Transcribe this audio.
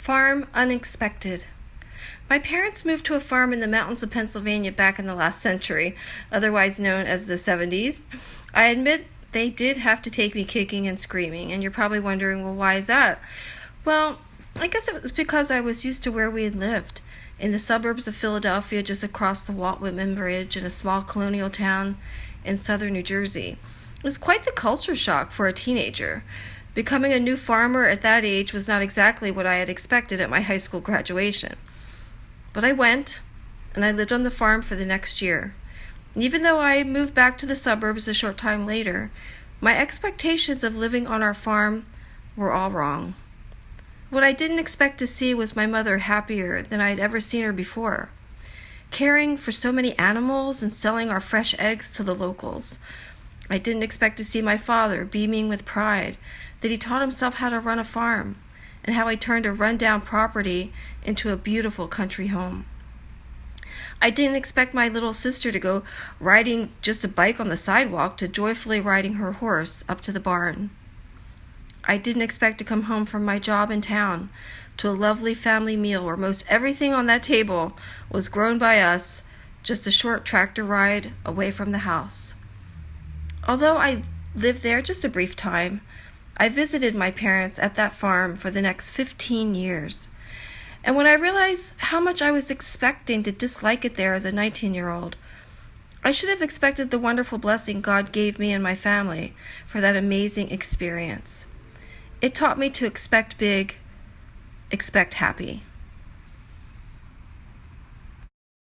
Farm unexpected. My parents moved to a farm in the mountains of Pennsylvania back in the last century, otherwise known as the 70s. I admit they did have to take me kicking and screaming, and you're probably wondering, well, why is that? Well, I guess it was because I was used to where we had lived, in the suburbs of Philadelphia, just across the Walt Whitman Bridge, in a small colonial town in southern New Jersey. It was quite the culture shock for a teenager. Becoming a new farmer at that age was not exactly what I had expected at my high school graduation. But I went, and I lived on the farm for the next year. And even though I moved back to the suburbs a short time later, my expectations of living on our farm were all wrong. What I didn't expect to see was my mother happier than I had ever seen her before, caring for so many animals and selling our fresh eggs to the locals. I didn't expect to see my father beaming with pride that he taught himself how to run a farm and how he turned a rundown property into a beautiful country home. I didn't expect my little sister to go riding just a bike on the sidewalk to joyfully riding her horse up to the barn. I didn't expect to come home from my job in town to a lovely family meal where most everything on that table was grown by us, just a short tractor ride away from the house. Although I lived there just a brief time, I visited my parents at that farm for the next 15 years. And when I realized how much I was expecting to dislike it there as a 19-year-old, I should have expected the wonderful blessing God gave me and my family for that amazing experience. It taught me to expect big, expect happy.